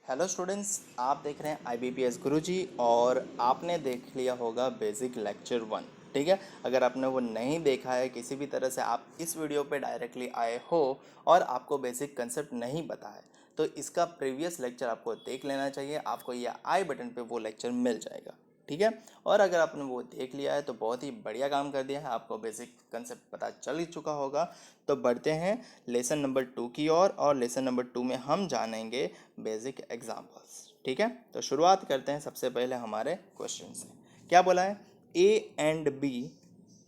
Hello students, आप देख रहे हैं IBPS गुरुजी और आपने देख लिया होगा बेसिक लेक्चर 1। ठीक है, अगर आपने वो नहीं देखा है किसी भी तरह से आप इस वीडियो पे डायरेक्टली आए हो और आपको बेसिक कंसेप्ट नहीं पता है तो इसका प्रीवियस लेक्चर आपको देख लेना चाहिए। आपको ये आई बटन पे वो लेक्चर मिल जाएगा। ठीक है, और अगर आपने वो देख लिया है तो बहुत ही बढ़िया काम कर दिया है, आपको बेसिक कंसेप्ट पता चल ही चुका होगा। तो बढ़ते हैं लेसन नंबर 2 की ओर और लेसन नंबर 2 में हम जानेंगे बेसिक एग्जाम्पल्स। ठीक है, तो शुरुआत करते हैं सबसे पहले हमारे क्वेश्चन से। क्या बोला है? A and B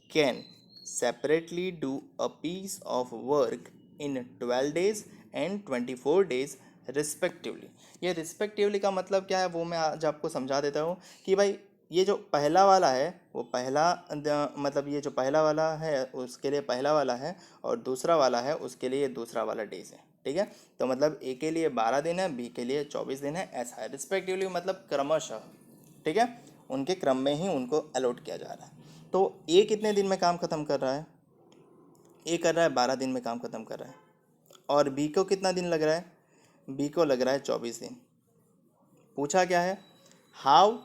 can separately do a piece of work in 12 days and 24 days respectively. ये रिस्पेक्टिवली का मतलब क्या है वो मैं आज आपको समझा देता हूँ कि भाई ये जो पहला वाला है वो मतलब ये जो पहला वाला है उसके लिए पहला वाला है और दूसरा वाला है उसके लिए दूसरा वाला डेज है। ठीक है, तो मतलब ए के लिए 12 दिन है, बी के लिए 24 दिन है, ऐसा है। रिस्पेक्टिवली मतलब क्रमशः। ठीक है, उनके क्रम में ही उनको अलॉट किया जा रहा है। तो ए कितने दिन में काम ख़त्म कर रहा है? ए कर रहा है 12 दिन में काम ख़त्म कर रहा है। और बी को कितना दिन लग रहा है? बी को लग रहा है 24 दिन। पूछा क्या है? How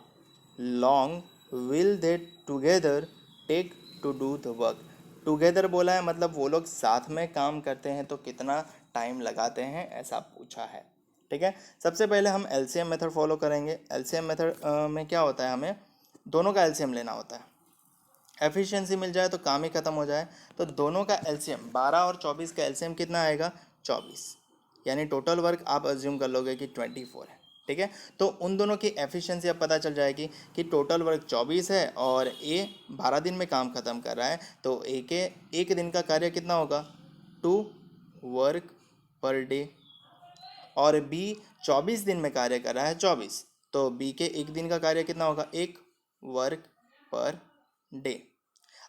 long will they together take to do the work. Together बोला है मतलब वो लोग साथ में काम करते हैं तो कितना टाइम लगाते हैं, ऐसा पूछा है। ठीक है, सबसे पहले हम LCM मेथड फॉलो करेंगे। LCM मेथड में क्या होता है, हमें दोनों का LCM लेना होता है। एफिशिएंसी मिल जाए तो काम ही ख़त्म हो जाए। तो दोनों का LCM 12 और 24 का LCM कितना आएगा? 24। यानी टोटल वर्क आप अज्यूम कर लोगे कि 24 है। ठीक है, तो उन दोनों की एफिशिएंसी अब पता चल जाएगी कि टोटल वर्क 24 है और ए 12 दिन में काम ख़त्म कर रहा है। तो ए के एक दिन का कार्य कितना होगा? 2 वर्क पर डे। और बी 24 दिन में कार्य कर रहा है 24, तो बी के एक दिन का कार्य कितना होगा? 1 वर्क पर डे।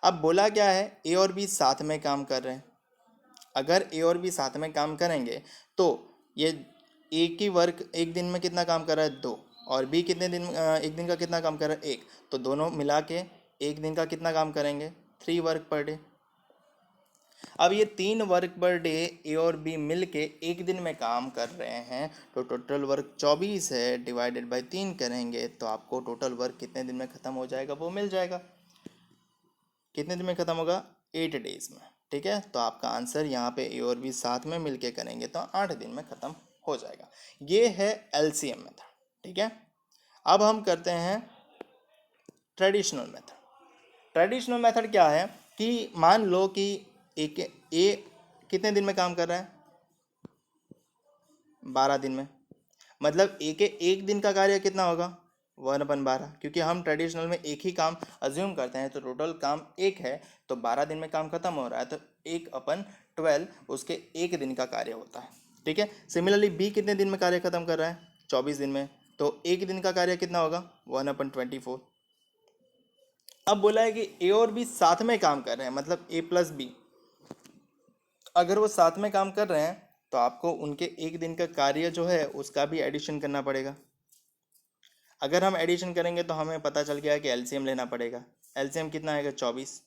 अब बोला क्या है? ए और बी साथ में काम कर रहे हैं। अगर ए और बी साथ में काम करेंगे तो ये ए की वर्क एक दिन में कितना काम कर रहा है? 2। और बी कितने दिन एक दिन का कितना काम कर रहा है? 1। तो दोनों मिला के एक दिन का कितना काम करेंगे? 3 वर्क पर डे। अब ये 3 वर्क पर डे ए और बी मिल के एक दिन में काम कर रहे हैं तो टोटल वर्क 24 है, डिवाइडेड बाई 3 करेंगे तो आपको टोटल वर्क कितने दिन में ख़त्म हो जाएगा वो मिल जाएगा। कितने दिन में ख़त्म होगा? 8 डेज में। ठीक है, तो आपका आंसर यहाँ पे ए और बी साथ में मिलके करेंगे तो 8 दिन में ख़त्म हो जाएगा। ये है LCM मेथड। ठीक है, अब हम करते हैं ट्रेडिशनल मेथड। ट्रेडिशनल मेथड क्या है कि मान लो कि एक ए कितने दिन में काम कर रहा है? 12 दिन में। मतलब ए के एक दिन का कार्य कितना होगा? 1/12, क्योंकि हम ट्रेडिशनल में एक ही काम अज्यूम करते हैं तो टोटल काम एक है, तो 12 दिन में काम खत्म हो रहा है तो 1/12 उसके एक दिन का कार्य होता है। ठीक है, सिमिलरली बी कितने दिन में कार्य खत्म कर रहा है? 24 दिन में, तो एक दिन का कार्य कितना होगा? 1/24। अब बोला है कि ए और बी साथ में काम कर रहे हैं, मतलब ए प्लस बी अगर वो साथ में काम कर रहे हैं तो आपको उनके एक दिन का कार्य जो है उसका भी एडिशन करना पड़ेगा। अगर हम एडिशन करेंगे तो हमें पता चल गया कि LCM लेना पड़ेगा। LCM कितना आएगा? 24।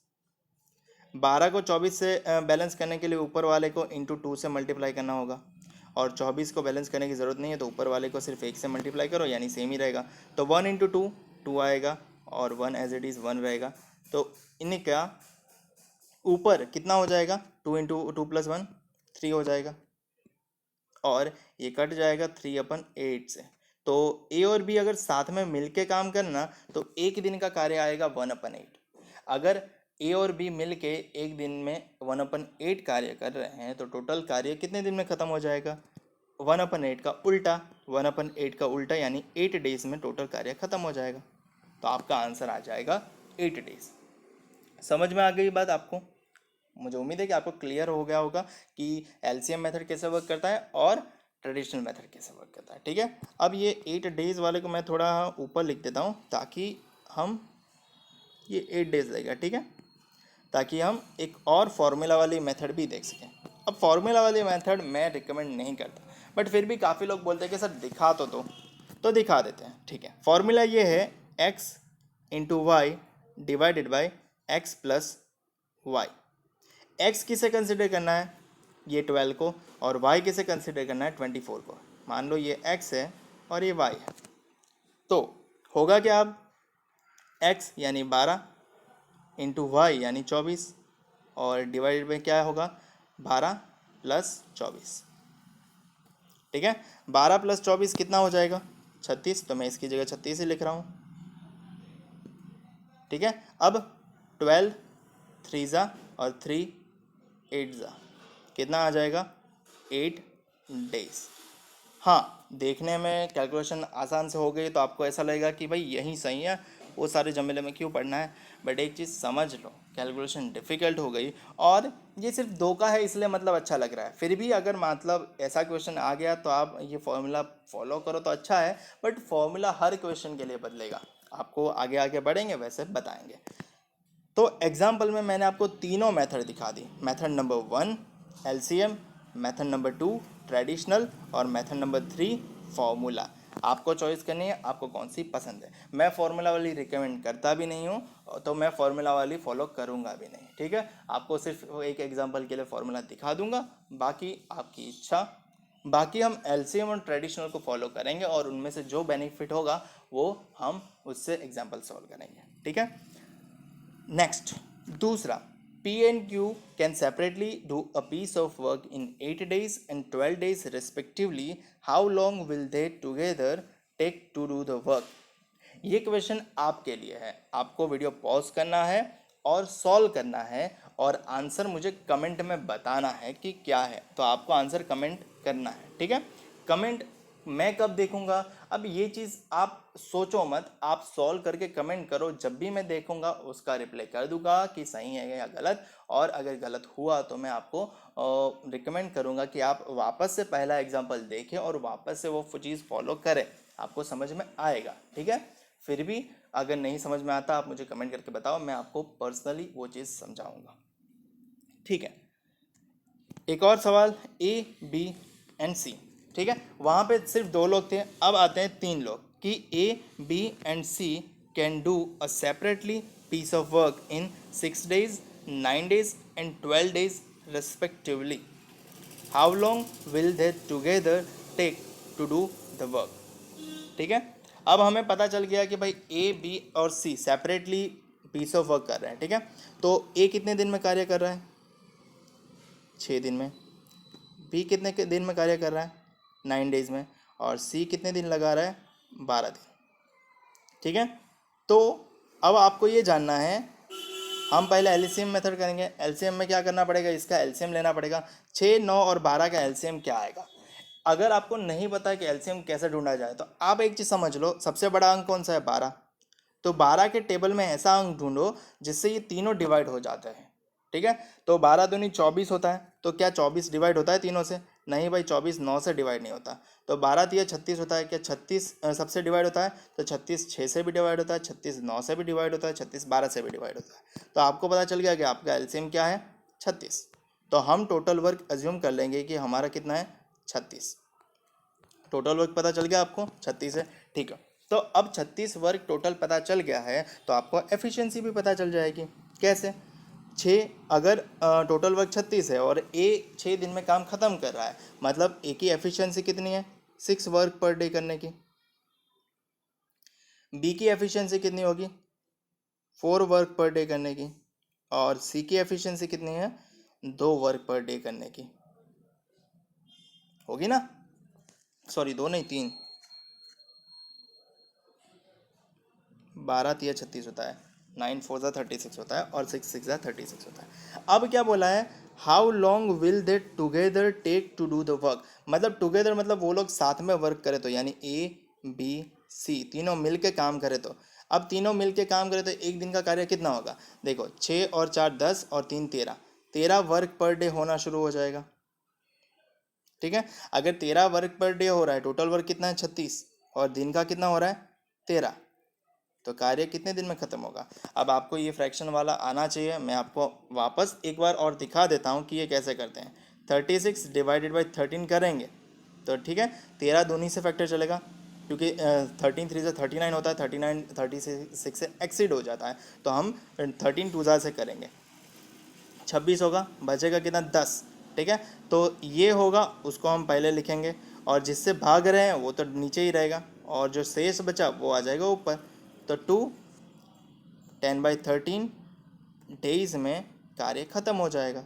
12 को 24 से बैलेंस करने के लिए ऊपर वाले को इंटू 2 से मल्टीप्लाई करना होगा और 24 को बैलेंस करने की ज़रूरत नहीं है तो ऊपर वाले को सिर्फ 1 से मल्टीप्लाई करो, यानी सेम ही रहेगा। तो 1 इंटू 2 2 आएगा और 1 एज इट इज़ 1 रहेगा। तो इनका ऊपर कितना हो जाएगा? 2 इंटू 2 प्लस 1 3 हो जाएगा और ये कट जाएगा 3/8 से। तो ए और बी अगर साथ में मिलके काम करना तो एक दिन का कार्य आएगा 1/8। अगर ए और बी मिलके एक दिन में 1/8 कार्य कर रहे हैं तो टोटल कार्य कितने दिन में ख़त्म हो जाएगा? 1/8 का उल्टा। 1/8 का उल्टा यानी 8 डेज में टोटल कार्य ख़त्म हो जाएगा। तो आपका आंसर आ जाएगा 8 डेज। समझ में आ गई बात आपको? मुझे उम्मीद है कि आपको क्लियर हो गया होगा कि LCM मेथड कैसे वर्क करता है और ट्रेडिशनल मेथड कैसे वर्क करता है। ठीक है, अब ये 8 डेज वाले को मैं थोड़ा ऊपर लिख देता हूँ ताकि हम ये 8 डेज लगेगा। ठीक है, ताकि हम एक और फार्मूला वाली मेथड भी देख सकें। अब फार्मूला वाली मेथड मैं रिकमेंड नहीं करता, बट फिर भी काफ़ी लोग बोलते हैं कि सर दिखा तो दिखा देते हैं। ठीक है, फार्मूला ये है x into y divided by x plus y. X किसे कंसिडर करना है? ये 12 को। और वाई किसे कंसिडर करना है? 24 को। मान लो ये एक्स है और ये y है। तो होगा क्या अब, x यानी 12 इंटू वाई यानी 24 और डिवाइडेड में क्या होगा 12 प्लस 24। ठीक है, 12 प्लस 24 कितना हो जाएगा 36, तो मैं इसकी जगह 36 ही लिख रहा हूँ। ठीक है, अब 12 3 ज़ा और 3 8 ज़ा कितना आ जाएगा 8 डेज। हाँ, देखने में कैलकुलेशन आसान से हो गई तो आपको ऐसा लगेगा कि भाई यही सही है, वो सारे झमेले में क्यों पढ़ना है। बट एक चीज़ समझ लो, कैलकुलेशन डिफ़िकल्ट हो गई और ये सिर्फ 2 का है इसलिए मतलब अच्छा लग रहा है। फिर भी अगर मतलब ऐसा क्वेश्चन आ गया तो आप ये फॉर्मूला फॉलो करो तो अच्छा है, बट फॉर्मूला हर क्वेश्चन के लिए बदलेगा। आपको आगे आगे बढ़ेंगे वैसे बताएंगे। तो एग्जाम्पल में मैंने आपको तीनों मेथड दिखा दी। Method number 1 LCM, method number 2 traditional और मेथड नंबर 3 फार्मूला। आपको चॉइस करनी है आपको कौन सी पसंद है। मैं फार्मूला वाली रिकमेंड करता भी नहीं हूँ तो मैं फार्मूला वाली फॉलो करूँगा भी नहीं। ठीक है, आपको सिर्फ एक एग्जाम्पल के लिए फार्मूला दिखा दूंगा, बाकी आपकी इच्छा। बाकी हम एलसीएम और ट्रेडिशनल को फॉलो करेंगे और उनमें से जो बेनिफिट होगा वो हम उससे एग्जाम्पल सॉल्व करेंगे। ठीक है, नेक्स्ट दूसरा, P and Q can separately do a piece of work in 8 days and 12 days respectively. How long will they together take to do the work? ये क्वेश्चन आपके लिए है। आपको वीडियो पॉज करना है और सॉल्व करना है और आंसर मुझे कमेंट में बताना है कि क्या है। तो आपको आंसर कमेंट करना है। ठीक है, कमेंट मैं कब देखूंगा, अब ये चीज़ आप सोचो मत, आप सॉल्व करके कमेंट करो, जब भी मैं देखूंगा उसका रिप्लाई कर दूंगा कि सही है या गलत। और अगर गलत हुआ तो मैं आपको रिकमेंड करूंगा कि आप वापस से पहला एग्जांपल देखें और वापस से वो चीज़ फॉलो करें, आपको समझ में आएगा। ठीक है, फिर भी अगर नहीं समझ में आता आप मुझे कमेंट करके बताओ, मैं आपको पर्सनली वो चीज़ समझाऊंगा। ठीक है, एक और सवाल, ए बी एंड सी। ठीक है, वहाँ पे सिर्फ 2 लोग थे, अब आते हैं 3 लोग कि A B and C can do a separately piece of work in 6 days 9 days and 12 days respectively. How long will they together take to do the work? ठीक है, अब हमें पता चल गया कि भाई ए बी और सी सेपरेटली पीस ऑफ वर्क कर रहे हैं। ठीक है, तो ए कितने दिन में कार्य कर रहा है 6 दिन में, बी कितने के दिन में कार्य कर रहा है 9 days में, और सी कितने दिन लगा रहा है 12 दिन। ठीक है, तो अब आपको ये जानना है, हम पहले एलसीएम मेथड करेंगे। एलसीएम में क्या करना पड़ेगा, इसका एलसीएम लेना पड़ेगा। 6 9 और 12 का एलसीएम क्या आएगा। अगर आपको नहीं पता कि एलसीएम कैसे ढूंढा जाए तो आप एक चीज़ समझ लो, सबसे बड़ा अंक कौन सा है 12। तो 12 के टेबल में ऐसा अंक ढूंढो जिससे ये तीनों डिवाइड हो जाते हैं। ठीक है, तो 12 दूनी 24 होता है, तो क्या 24 डिवाइड होता है तीनों से, नहीं भाई 24 9 से डिवाइड नहीं होता। तो 12 तिया 36 होता है, क्या 36 सबसे डिवाइड होता है, तो 36 6 से भी डिवाइड होता है, 36 9 से भी डिवाइड होता है, 36 12 से भी डिवाइड होता है। तो आपको पता चल गया कि आपका एलसीएम क्या है 36। तो हम टोटल वर्क अज्यूम कर लेंगे कि हमारा कितना है 36। टोटल वर्क पता चल गया आपको 36 है। ठीक है, तो अब 36 वर्क टोटल पता चल गया है तो आपको एफिशिएंसी भी पता चल जाएगी। कैसे, 6 अगर टोटल वर्क 36 है और ए 6 दिन में काम ख़त्म कर रहा है, मतलब ए की एफिशिएंसी कितनी है 6 वर्क पर डे करने की। बी की एफिशिएंसी कितनी होगी 4 वर्क पर डे करने की, और सी की एफिशिएंसी कितनी है 2 वर्क पर डे करने की होगी ना, सॉरी 2 नहीं 3, 12 तिया 36 होता है, 9 4 ज़ा 36 होता है और 6 6 ज़ा 36 होता है। अब क्या बोला है, how long will they together take to do the work. मतलब टुगेदर मतलब वो लोग साथ में वर्क करे तो, यानी ए बी सी तीनों मिल के काम करे तो। अब तीनों मिल के काम करे तो एक दिन का कार्य कितना होगा, देखो 6 और 4 10 और 3 13, 13 वर्क पर डे होना शुरू हो जाएगा। ठीक है, अगर 13 वर्क पर डे हो रहा है, टोटल वर्क कितना है 36 और दिन का कितना हो रहा है 13, तो कार्य कितने दिन में ख़त्म होगा। अब आपको ये फ्रैक्शन वाला आना चाहिए, मैं आपको वापस एक बार और दिखा देता हूँ कि ये कैसे करते हैं। 36 डिवाइडेड बाई 13 करेंगे तो ठीक है, 13 दूनी से फैक्टर चलेगा क्योंकि 13 3 से 39 होता है, 39 36 से एक्सीड हो जाता है, तो हम 13 2 से करेंगे, 26 होगा, बचेगा कितना 10। ठीक है, तो ये होगा उसको हम पहले लिखेंगे और जिससे भाग रहे हैं वो तो नीचे ही रहेगा, और जो शेष बचा वो आ जाएगा ऊपर। तो 2 10/13 डेज में कार्य खत्म हो जाएगा।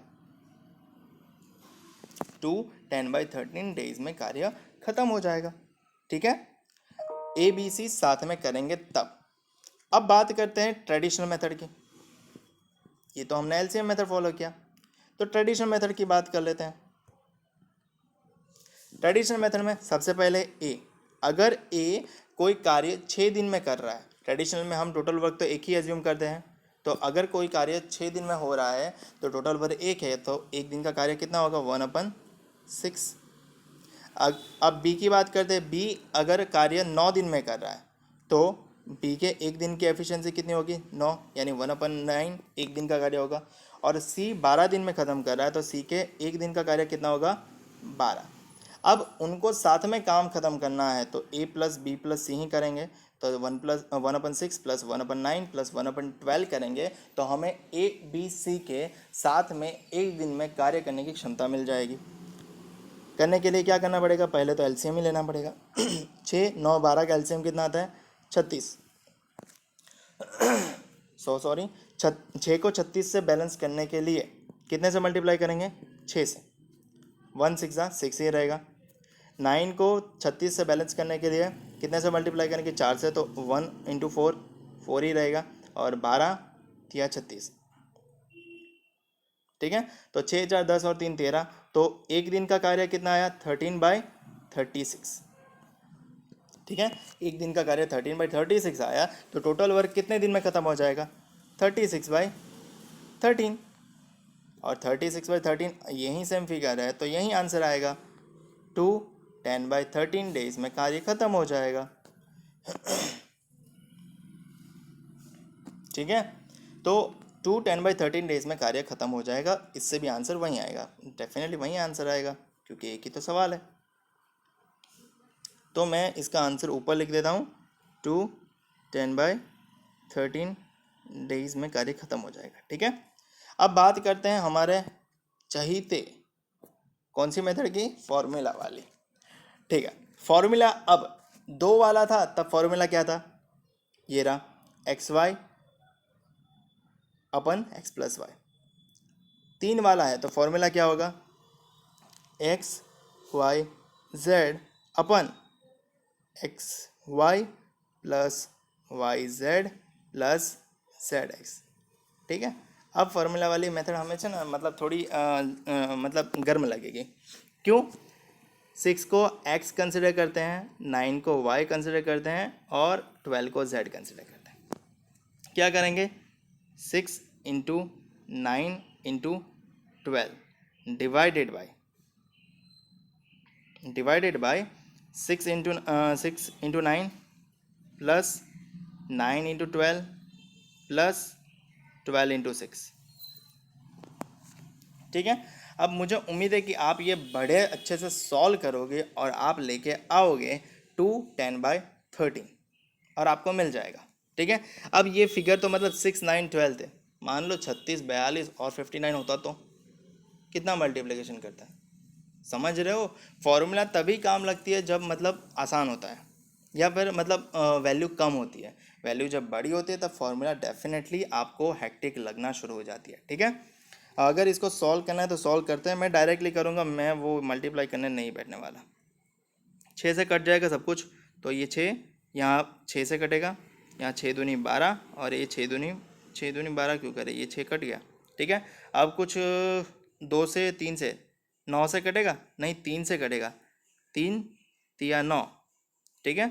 2 10/13 डेज में कार्य खत्म हो जाएगा। ठीक है, ए बी सी साथ में करेंगे तब। अब बात करते हैं ट्रेडिशनल मेथड की। ये तो हमने एलसीएम मेथड फॉलो किया, तो ट्रेडिशनल मेथड की बात कर लेते हैं। ट्रेडिशनल मेथड में सबसे पहले ए, अगर ए कोई कार्य 6 दिन में कर रहा है, ट्रेडिशनल में हम टोटल वर्क तो एक ही एज्यूम करते हैं, तो अगर कोई कार्य 6 दिन में हो रहा है तो टोटल वर्क एक है, तो एक दिन का कार्य कितना होगा 1/6। अब बी की बात करते हैं। बी अगर कार्य 9 दिन में कर रहा है तो बी के एक दिन की एफिशिएंसी कितनी होगी 9, यानी 1/9 एक दिन का कार्य होगा। और सी 12 दिन में ख़त्म कर रहा है तो सी के एक दिन का कार्य कितना होगा 12। अब उनको साथ में काम ख़त्म करना है तो ए प्लस बी प्लस सी ही करेंगे, तो 1/6 प्लस 1/9 प्लस 1/12 करेंगे तो हमें ए बी सी के साथ में एक दिन में कार्य करने की क्षमता मिल जाएगी। करने के लिए क्या करना पड़ेगा, पहले तो एलसीएम ही लेना पड़ेगा। 6 9 12 का एलसीएम कितना आता है 36। 6 को 36 से बैलेंस करने के लिए कितने से मल्टीप्लाई करेंगे 6 से, 1 6 6 ही रहेगा। 9 को 36 से बैलेंस करने के लिए कितने से मल्टीप्लाई करेंगे 4 से, तो 1 × 4 4 ही रहेगा। और 12 या 36, ठीक है। तो 6 4 10 और 3 13, तो एक दिन का कार्य कितना आया 13/36। ठीक है, एक दिन का कार्य 13/36 आया, तो टोटल वर्क कितने दिन में ख़त्म हो जाएगा 36/13। और 36/13 यहीं सेम फिगर है, तो यहीं आंसर आएगा 2 10/13 डेज में कार्य खत्म हो जाएगा। ठीक है, तो 2 10/13 डेज में कार्य खत्म हो जाएगा। इससे भी आंसर वहीं आएगा, डेफिनेटली वहीं आंसर आएगा, क्योंकि एक ही तो सवाल है। तो मैं इसका आंसर ऊपर लिख देता हूँ, 2 10/13 डेज में कार्य खत्म हो जाएगा। ठीक है, अब बात करते हैं हमारे चहीते कौन सी मेथड की, फॉर्मूला वाली। ठीक है, फॉर्मूला अब 2 वाला था, तब फॉर्मूला क्या था, ये रहा XY/X + Y। 3 वाला है तो फॉर्मूला क्या होगा XYZ/XY + YZ + ZX। ठीक है, अब फॉर्मूला वाली मेथड हमेशा ना मतलब थोड़ी मतलब गर्म लगेगी। क्यों, 6 को x कंसिडर करते हैं, 9 को y कंसिडर करते हैं और 12 को z कंसिडर करते हैं। क्या करेंगे 6 × 9 × 12 डिवाइडेड बाय 6 × 9 प्लस 9 × 12 प्लस 12 × 6। ठीक है, अब मुझे उम्मीद है कि आप ये बड़े अच्छे से सॉल्व करोगे और आप लेके आओगे 2 10/13 और आपको मिल जाएगा। ठीक है, अब ये फिगर तो मतलब 6 9 12 थे, मान लो 36 42 और 59 होता तो कितना मल्टीप्लिकेशन करता है, समझ रहे हो। फॉर्मूला तभी काम लगती है जब मतलब आसान होता है, या फिर मतलब वैल्यू कम होती है। वैल्यू जब बड़ी होती है तब फॉर्मूला डेफिनेटली आपको हेक्टिक लगना शुरू हो जाती है। ठीक है, अगर इसको सॉल्व करना है तो सॉल्व करते हैं, मैं डायरेक्टली करूँगा, मैं वो मल्टीप्लाई करने नहीं बैठने वाला। 6 से कट जाएगा सब कुछ, तो ये 6 यहाँ 6 से कटेगा, यहाँ 6 दूनी 12 और ये 6 दूनी 12 क्यों करे, ये 6 कट गया। ठीक है, अब कुछ 2 से 3 से 9 से कटेगा, नहीं 3 से कटेगा, 3 3 9। ठीक है,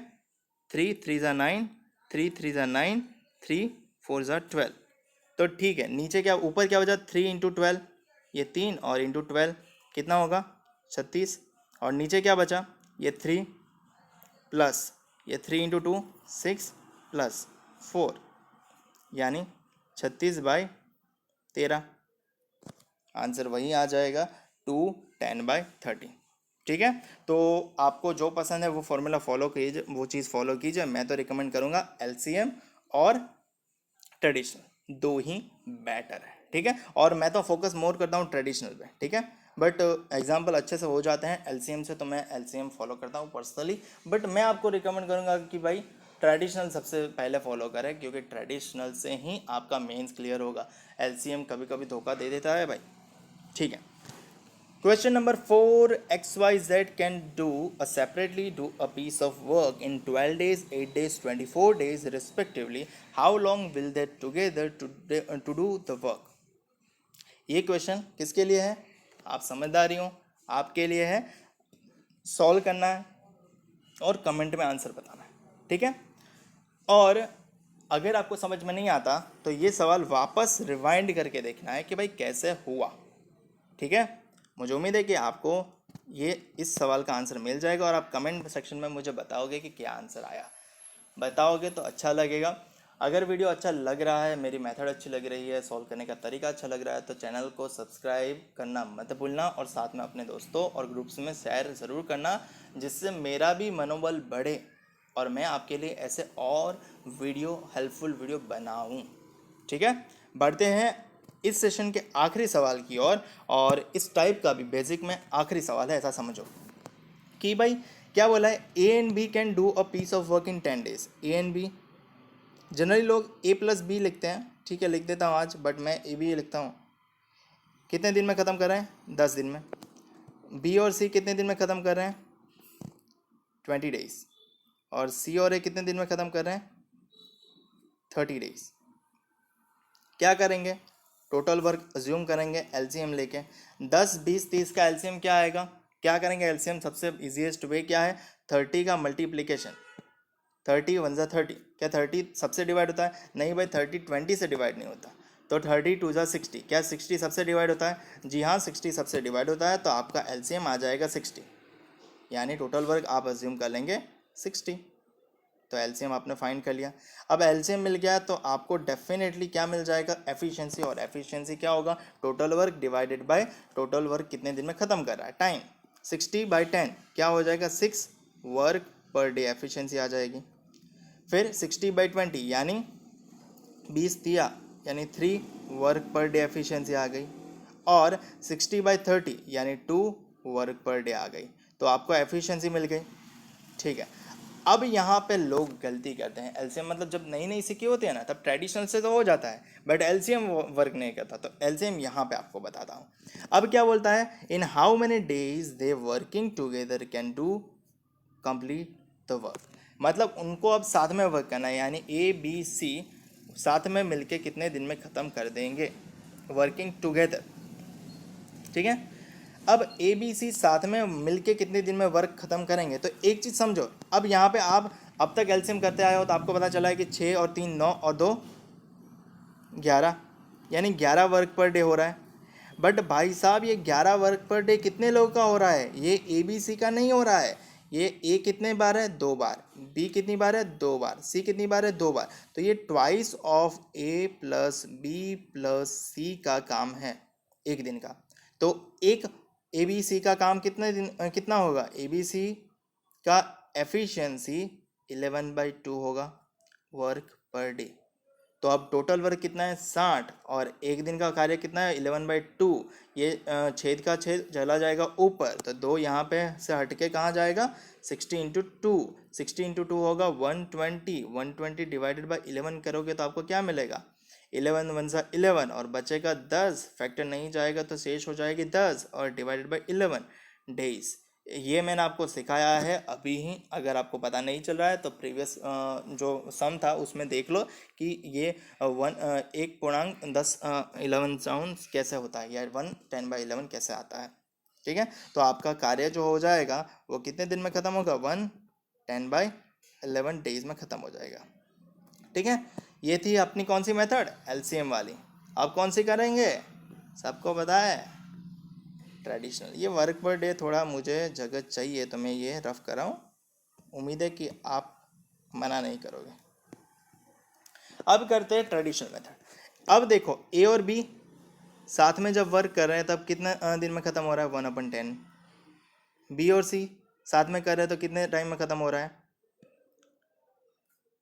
3 3 9, 3 3 9, 3 4 12। तो ठीक है, नीचे क्या ऊपर क्या बचा 3 × 12, ये 3 और × 12 कितना होगा 36। और नीचे क्या बचा ये 3 प्लस ये 3 × 2 6 प्लस 4, यानी 36/13। आंसर वही आ जाएगा 2 10/13। ठीक है, तो आपको जो पसंद है वो फॉर्मूला फॉलो कीजिए, वो चीज़ फॉलो कीजिए। मैं तो रिकमेंड करूँगा एलसीएम और ट्रेडिशनल, दो ही बेटर है। ठीक है, और मैं तो फोकस मोर करता हूँ ट्रेडिशनल पे। ठीक है, बट एग्जाम्पल अच्छे से हो जाते हैं एलसीएम से, तो मैं एलसीएम फॉलो करता हूँ पर्सनली। बट मैं आपको रिकमेंड करूँगा कि भाई ट्रेडिशनल सबसे पहले फॉलो करें, क्योंकि ट्रेडिशनल से ही आपका मेंस क्लियर होगा। एलसीएम कभी कभी धोखा दे देता है भाई, ठीक है। Question number 4, XYZ can separately do a piece of work in 12 days, 8 days, 24 days respectively. How long will they together to do the work? ये क्वेश्चन किसके लिए है? आप समझदारी हो, आपके लिए है। सॉल्व करना है और कमेंट में आंसर बताना है, ठीक है। और अगर आपको समझ में नहीं आता तो ये सवाल वापस रिवाइंड करके देखना है कि भाई कैसे हुआ, ठीक है। मुझे उम्मीद है कि आपको ये इस सवाल का आंसर मिल जाएगा और आप कमेंट सेक्शन में मुझे बताओगे कि क्या आंसर आया। बताओगे तो अच्छा लगेगा। अगर वीडियो अच्छा लग रहा है, मेरी मेथड अच्छी लग रही है, सॉल्व करने का तरीका अच्छा लग रहा है, तो चैनल को सब्सक्राइब करना मत भूलना और साथ में अपने दोस्तों और ग्रुप्स में शेयर ज़रूर करना, जिससे मेरा भी मनोबल बढ़े और मैं आपके लिए ऐसे और हेल्पफुल वीडियो बनाऊँ, ठीक है। बढ़ते हैं इस सेशन के आखिरी सवाल की ओर, और इस टाइप का भी बेसिक में आखिरी सवाल है, ऐसा समझो कि भाई क्या बोला है, A and B can do a piece of work in 10 days। A and B generally लोग ए प्लस बी लिखते हैं, ठीक है, लिख देता हूँ आज, बट मैं ए बी लिखता हूँ। कितने दिन में ख़त्म कर रहे हैं? 10 दिन में। बी और सी कितने दिन में ख़त्म कर रहे हैं? 20 days। और सी और ए कितने दिन में ख़त्म कर रहे हैं? 30 days। क्या करेंगे? टोटल वर्क अज्यूम करेंगे एलसीएम लेके। 10, 20, 30 का एलसीएम क्या आएगा? क्या करेंगे एलसीएम? सबसे इजीएस्ट वे क्या है? 30 का मल्टीप्लिकेशन। 30 1 जा 30। क्या 30 सबसे डिवाइड होता है? नहीं भाई, 30 20 से डिवाइड नहीं होता। तो 30 2 जा 60। क्या 60 सबसे डिवाइड होता है? जी हाँ, 60 सबसे डिवाइड होता है। तो आपका एलसीएम आ जाएगा 60, यानी टोटल वर्क आप अज्यूम कर लेंगे 60। तो एलसीएम आपने फाइंड कर लिया। अब एलसीएम मिल गया तो आपको डेफिनेटली क्या मिल जाएगा? एफिशिएंसी। और एफिशिएंसी क्या होगा? Total work divided by total work कितने दिन में ख़त्म कर रहा है, टाइम। 60/10 क्या हो जाएगा? 6 वर्क पर डे एफिशिएंसी आ जाएगी। फिर 60/20 यानी 20 दिया, यानी 3 वर्क पर डे एफिशिएंसी आ गई। और 60/30 यानी 2 वर्क पर डे आ गई। तो आपको एफिशिएंसी मिल गई, ठीक है। अब यहाँ पे लोग गलती करते हैं। एलसीएम मतलब जब नई नई सीखी होती है ना, तब ट्रेडिशनल से तो हो जाता है, बट एलसीएम वर्क नहीं करता। तो एलसीएम यहाँ पे आपको बताता हूँ। अब क्या बोलता है? In how many days they working together can do complete the work. मतलब उनको अब साथ में वर्क करना है, यानी ए बी सी साथ में मिलके कितने दिन में ख़त्म कर देंगे, वर्किंग टुगेदर, ठीक है। अब ए बी सी साथ में मिलके कितने दिन में वर्क खत्म करेंगे? तो एक चीज़ समझो, अब यहाँ पे आप अब तक एलसीएम करते आए हो तो आपको पता चला है कि 6 और 3 9 और 2 11, यानी 11 वर्क पर डे हो रहा है। बट भाई साहब, ये 11 वर्क पर डे कितने लोगों का हो रहा है? ये ए बी सी का नहीं हो रहा है। ये ए कितने बार है? 2 बार। बी कितनी बार है? 2 बार। सी कितनी बार है? 2 बार। तो ये twice of a plus b plus c का काम है एक दिन का। तो एक ए बी सी का काम कितना होगा? ए बी सी का एफिशिएंसी 11/2 होगा वर्क पर डे। तो अब टोटल वर्क कितना है? 60। और एक दिन का कार्य कितना है? 11/2। ये छेद का छेद चला जाएगा ऊपर, तो 2 यहाँ पे से हटके कहाँ जाएगा? 60 इंटू 2। 60 इंटू 2 होगा 120। 120 डिवाइडेड बाई 11 करोगे तो आपको क्या मिलेगा? 11 1 सा 11 और बचेगा 10। फैक्टर नहीं जाएगा तो शेष हो जाएगी 10 और डिवाइडेड बाई 11 डेज। ये मैंने आपको सिखाया है अभी ही। अगर आपको पता नहीं चल रहा है तो प्रीवियस जो सम था उसमें देख लो कि ये 1.10 11 साउंड कैसे होता है, या 1 10/11 कैसे आता है, ठीक है। तो आपका कार्य जो हो जाएगा वो कितने दिन में ख़त्म होगा? 1 10/11 डेज में ख़त्म हो जाएगा, ठीक है। ये थी अपनी कौन सी मेथड? एलसीएम वाली। अब कौन सी करेंगे? सबको पता है, ट्रेडिशनल। ये वर्क पर डे थोड़ा मुझे जगह चाहिए तो मैं ये रफ कर रहा हूँ। उम्मीद है कि आप मना नहीं करोगे। अब करते हैं ट्रेडिशनल मेथड। अब देखो, ए और बी साथ में जब वर्क कर रहे हैं तब कितने दिन में ख़त्म हो रहा है? 1/10। बी और सी साथ में कर रहे हैं तो कितने टाइम में ख़त्म हो रहा है?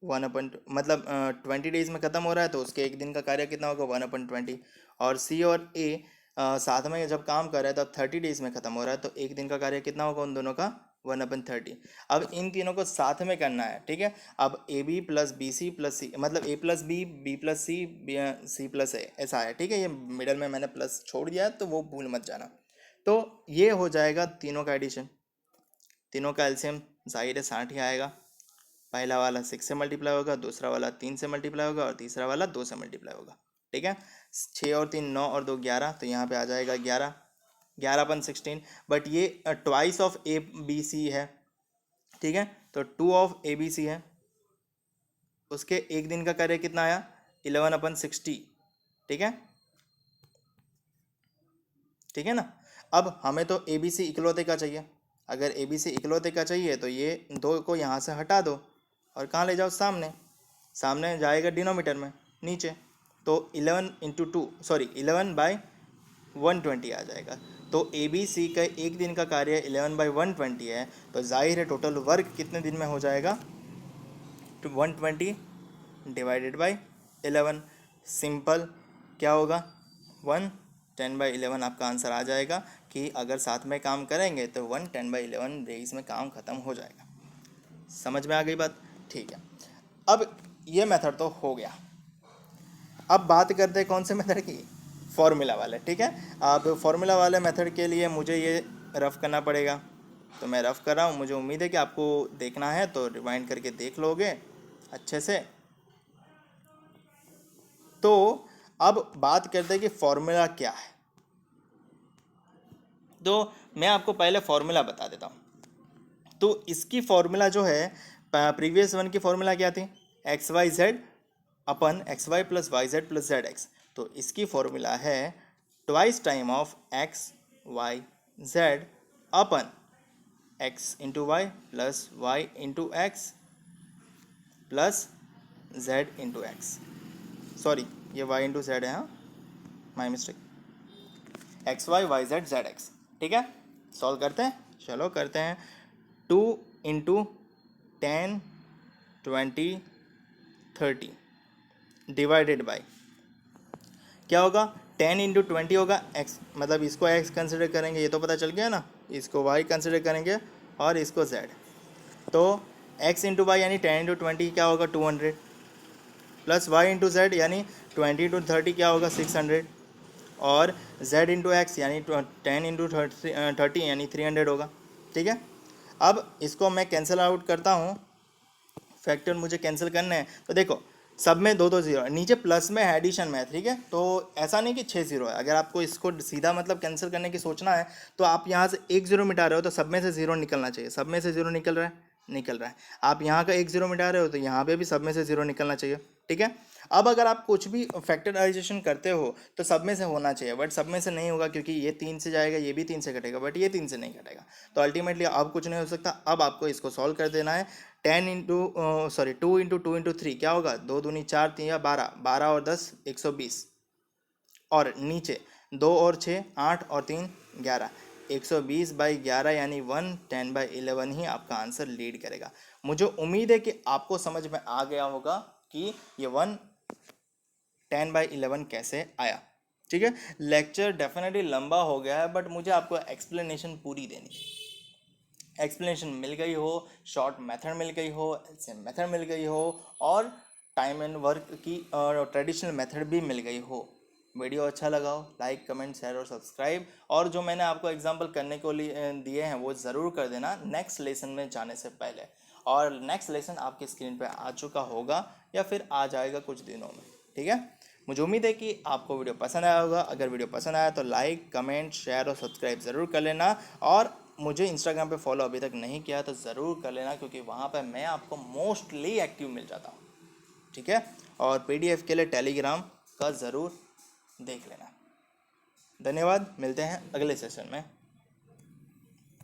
मतलब 20 डेज में ख़त्म हो रहा है, तो उसके एक दिन का कार्य कितना होगा? 1/20। और सी और ए साथ में जब काम कर रहा है तब 30 डेज में ख़त्म हो रहा है, तो एक दिन का कार्य कितना होगा उन दोनों का 1/30। अब इन तीनों को साथ में करना है, ठीक है। अब a b plus b c plus c, मतलब a plus b plus c, c plus a, ऐसा है, ठीक है। ये मिडल में मैंने प्लस छोड़ दिया है तो वो भूल मत जाना। तो ये हो जाएगा तीनों का एडिशन, तीनों का एलसीएम जाहिर है 60 ही आएगा। पहला वाला 6 से मल्टीप्लाई होगा, दूसरा वाला 3 से मल्टीप्लाई होगा और तीसरा वाला 2 से मल्टीप्लाई होगा, ठीक है। 6 और 3 9 और 2 11, तो यहाँ पे आ जाएगा 11, 11/16। बट ये twice of A B C है, ठीक है। तो 2 ऑफ ए बी सी है, उसके एक दिन का कार्य कितना आया 11/60, ठीक है, ठीक है ना। अब हमें तो ए बी सी इकलौते का चाहिए। अगर ए बी सी इकलौते का चाहिए तो ये 2 को यहाँ से हटा दो और कहाँ ले जाओ, सामने, सामने जाएगा डिनोमीटर में नीचे, तो 11/120 आ जाएगा। तो ए बी सी का एक दिन का कार्य 11/120 है, तो जाहिर है टोटल वर्क कितने दिन में हो जाएगा, 120 डिवाइडेड बाई 11। सिंपल क्या होगा 110/11 आपका आंसर आ जाएगा कि अगर साथ में काम करेंगे तो 110/11 डेज में काम ख़त्म हो जाएगा। समझ में आ गई बात, ठीक है। अब ये मेथड तो हो गया, अब बात करते हैं कौन से मेथड की, फॉर्मूला वाले, ठीक है। अब फॉर्मूला वाले मेथड के लिए मुझे ये रफ़ करना पड़ेगा, तो मैं रफ़ कर रहा हूँ। मुझे उम्मीद है कि आपको देखना है तो रिवाइंड करके देख लोगे अच्छे से। तो अब बात करते हैं कि फॉर्मूला क्या है। तो मैं आपको पहले फॉर्मूला बता देता हूँ। तो इसकी फॉर्मूला जो है, प्रीवियस वन की फॉर्मूला क्या थी, x y z upon x y plus y z plus z x. तो इसकी फॉर्मूला है twice time of x y z upon x into y plus y into x plus z into x. Sorry, ये y into z है, हाँ my mistake, x y y z z x, ठीक है। Solve करते हैं, चलो करते हैं। 2 इंटू 10 20 30 डिवाइडेड बाई क्या होगा, 10 इंटू 20 होगा एक्स, मतलब इसको एक्स कंसिडर करेंगे, ये तो पता चल गया ना, इसको वाई कंसिडर करेंगे और इसको जेड। तो एक्स इंटू वाई यानी 10 इंटू 20 क्या होगा 200, प्लस वाई इंटू जेड यानी 20 इंटू 30 क्या होगा 600, और z इंटू एक्स यानी 10 इंटू 30 यानी 300 होगा, ठीक है। अब इसको मैं कैंसिल आउट करता हूँ, फैक्टर मुझे कैंसिल करने हैं। तो देखो सब में 2 2 जीरो है, नीचे प्लस में एडिशन में है, ठीक है। तो ऐसा नहीं कि 6 जीरो है। अगर आपको इसको सीधा मतलब कैंसिल करने की सोचना है तो आप यहाँ से 1 जीरो मिटा रहे हो तो सब में से जीरो निकलना चाहिए, सब में से जीरो निकल रहा है, निकल रहा है। आप यहाँ का 1 जीरो मिटा रहे हो तो यहाँ पे भी सब में से जीरो निकलना चाहिए, ठीक है। अब अगर आप कुछ भी फैक्टराइजेशन करते हो तो सब में से होना चाहिए, बट सब में से नहीं होगा क्योंकि ये 3 से जाएगा, ये भी 3 से कटेगा, बट ये 3 से नहीं कटेगा। तो अल्टीमेटली अब कुछ नहीं हो सकता। अब आपको इसको सॉल्व कर देना है। 2 इंटू 2 इंटू 3 क्या होगा, 2 दूनी 4 3 या 12, 12 और 10 120, और नीचे 2 और 6 8 और 3 11, 120/11 यानी 110/11 ही आपका आंसर लीड करेगा। मुझे उम्मीद है कि आपको समझ में आ गया होगा कि ये 110/11 कैसे आया, ठीक है। लेक्चर डेफिनेटली लंबा हो गया है, बट मुझे आपको एक्सप्लेनेशन पूरी देनी है। एक्सप्लेनेशन मिल गई हो, शॉर्ट मेथड मिल गई हो, एलसीएम मेथड मिल गई हो, और टाइम एंड वर्क की ट्रेडिशनल मेथड भी मिल गई हो। वीडियो अच्छा लगा हो लाइक कमेंट शेयर और सब्सक्राइब, और जो मैंने आपको एग्जांपल करने को लिए दिए हैं वो ज़रूर कर देना नेक्स्ट लेसन में जाने से पहले। और नेक्स्ट लेसन आपकी स्क्रीन पे आ चुका होगा या फिर आ जाएगा कुछ दिनों में, ठीक है। मुझे उम्मीद है कि आपको वीडियो पसंद आया होगा। अगर वीडियो पसंद आया तो लाइक कमेंट शेयर और सब्सक्राइब ज़रूर कर लेना, और मुझे इंस्टाग्राम पे फॉलो अभी तक नहीं किया तो ज़रूर कर लेना, क्योंकि वहाँ पे मैं आपको मोस्टली एक्टिव मिल जाता हूँ, ठीक है। और पीडीएफ के लिए टेलीग्राम का ज़रूर देख लेना। धन्यवाद, मिलते हैं अगले सेशन में।